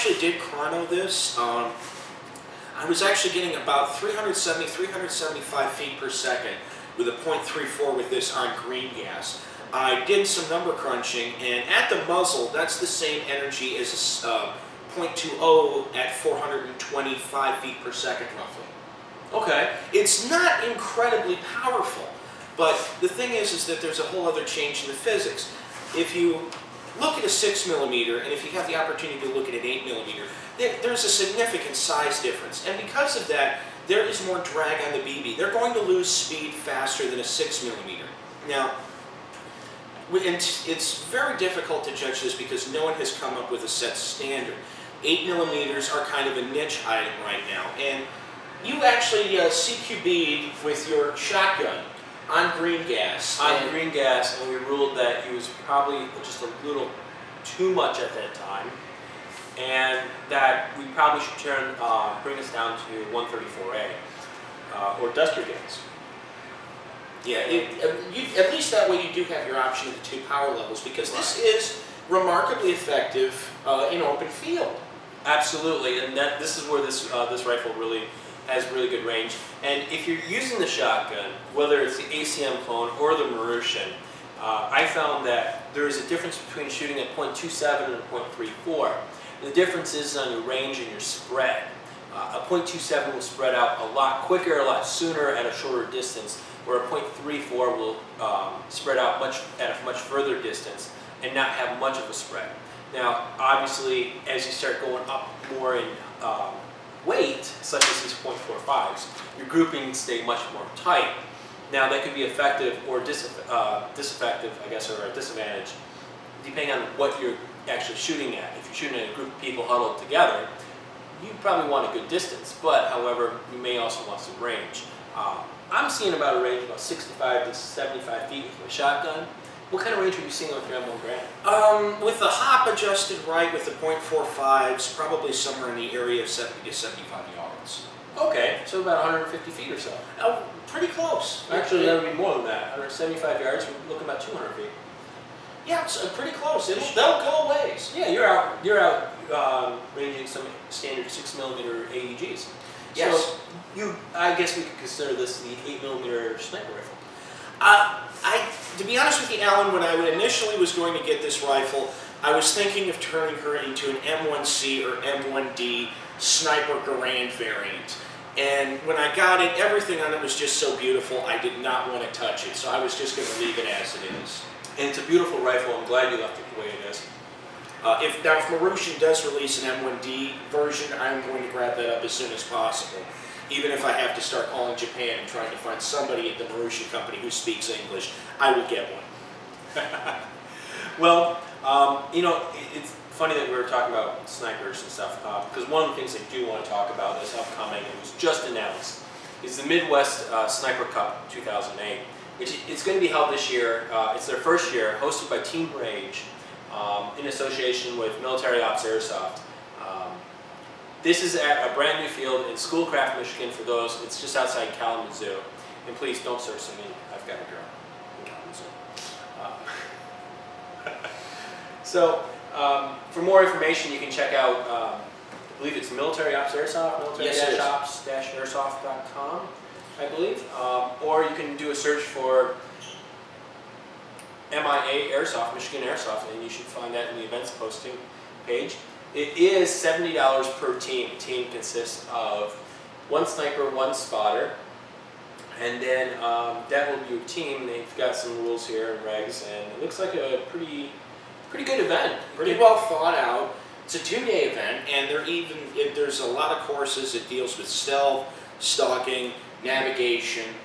actually did chrono this. I was actually getting about 370, 375 feet per second with a .34 with this on green gas. I did some number crunching, and at the muzzle, that's the same energy as a .20 at 425 feet per second, roughly. Okay. It's not incredibly powerful, but the thing is that there's a whole other change in the physics. If you look at a 6mm, and if you have the opportunity to look at an 8mm, there's a significant size difference. And because of that, there is more drag on the BB. They're going to lose speed faster than a 6mm. Now, it's very difficult to judge this because no one has come up with a set standard. 8mm are kind of a niche item right now. And you actually CQB'd with your shotgun on green gas. On green gas, and we ruled that it was probably just a little too much at that time, and that we probably should bring us down to 134A or duster gas. Yeah, at least that way you do have your option of the two power levels, because this is remarkably effective in open field. Absolutely, and this is where this rifle really has really good range. And if you're using the shotgun, whether it's the ACM clone or the Marussian, I found that there is a difference between shooting at .27 and a .34. The difference is on your range and your spread. A .27 will spread out a lot quicker, a lot sooner at a shorter distance, where a .34 will spread out at a much further distance and not have much of a spread. Now, obviously, as you start going up more in weight, such as these .45s, your groupings stay much more tight. Now, that could be effective or disaffective, I guess, or a disadvantage, depending on what you're actually shooting at. If you're shooting at a group of people huddled together, you probably want a good distance, but however, you may also want some range. I'm seeing about a range of about 65 to 75 feet with my shotgun. What kind of range are you seeing with your M1 Garand? With the hop adjusted right with the .45s, probably somewhere in the area of 70 to 75 yards. Okay, so about 150 feet or so. Oh, pretty close. Actually, that would be more than that. 175 yards, we're looking about 200 feet. Yeah, it's pretty close. They'll go a ways. Yeah, you're out ranging some standard 6mm AEGs. Yes. So I guess we could consider this the 8mm sniper rifle. To be honest with you, Alan, when I initially was going to get this rifle, I was thinking of turning her into an M1C or M1D sniper Garand variant. And when I got it, everything on it was just so beautiful, I did not want to touch it. So I was just going to leave it as it is. And it's a beautiful rifle. I'm glad you left it the way it is. If Marussian does release an M1D version, I'm going to grab that up as soon as possible. Even if I have to start calling Japan and trying to find somebody at the Marussian company who speaks English, I will get one. Well, you know, it's funny that we were talking about snipers and stuff, because one of the things I do want to talk about is upcoming, and was just announced, is the Midwest Sniper Cup 2008. It's going to be held this year. It's their first year, hosted by Team Rage, in association with Military Ops Airsoft. This is at a brand new field in Schoolcraft, Michigan. For those, it's just outside Kalamazoo. And please don't search me. I've got a girl in Kalamazoo. So, for more information, you can check out, I believe it's Military Ops Airsoft, military-ops-airsoft.com, I believe. Or you can do a search for MIA Airsoft, Michigan Airsoft, and you should find that in the events posting page. It is $70 per team. The team consists of one sniper, one spotter, and then that will be your team. They've got some rules here and regs, and it looks like a pretty good event. Pretty well thought out. It's a 2-day event, and there's a lot of courses. It deals with stealth, stalking, navigation,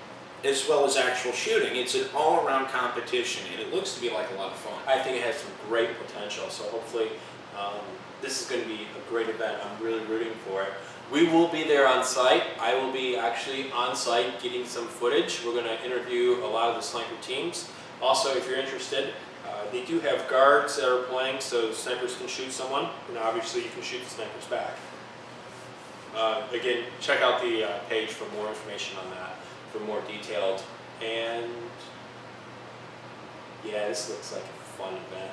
as well as actual shooting. It's an all-around competition, and it looks to be like a lot of fun. I think it has some great potential, so hopefully this is going to be a great event. I'm really rooting for it. We will be there on site. I will be actually on site getting some footage. We're going to interview a lot of the sniper teams. Also, if you're interested, they do have guards that are playing, so snipers can shoot someone, and obviously you can shoot the snipers back. Again, check out the page for more information on that, for more detailed. And yeah, this looks like a fun event.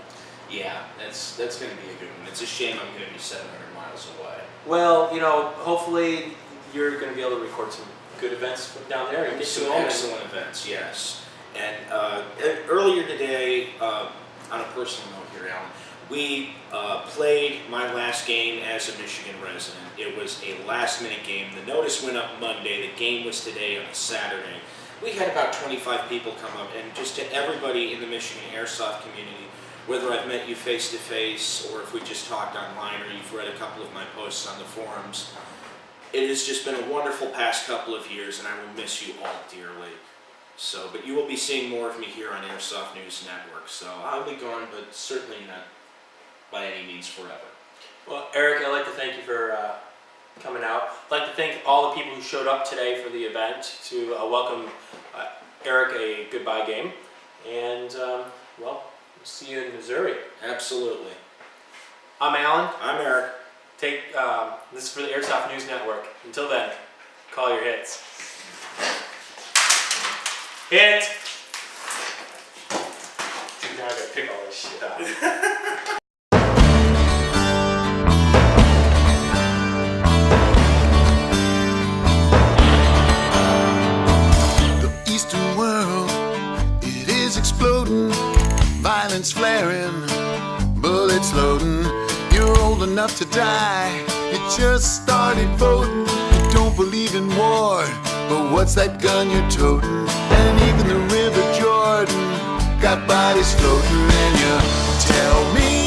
Yeah, that's going to be a good one. It's a shame I'm going to be 700 miles miles away. Well, hopefully you're going to be able to record some good events down there and get Some some moments. excellent events, yes. And earlier today, on a personal note here, Alan, we played my last game as a Michigan resident. It was a last-minute game. The notice went up Monday. The game was today on a Saturday. We had about 25 people come up, and just to everybody in the Michigan Airsoft community, whether I've met you face-to-face or if we just talked online or you've read a couple of my posts on the forums, it has just been a wonderful past couple of years, and I will miss you all dearly. So, but you will be seeing more of me here on Airsoft News Network. So I'll be gone, but certainly not by any means forever. Well, Eric, I'd like to thank you for coming out. I'd like to thank all the people who showed up today for the event to welcome Eric a goodbye game. And, well, we'll see you in Missouri. Absolutely. I'm Alan. I'm Eric. This is for the Airsoft News Network. Until then, call your hits. Hit! Dude, now I gotta pick all this shit up. The Eastern world, it is exploding, violence flaring, bullets loading. You're old enough to die, you just started voting. You don't believe in war, but what's that gun you're toting? And even the River Jordan got bodies floating. And you tell me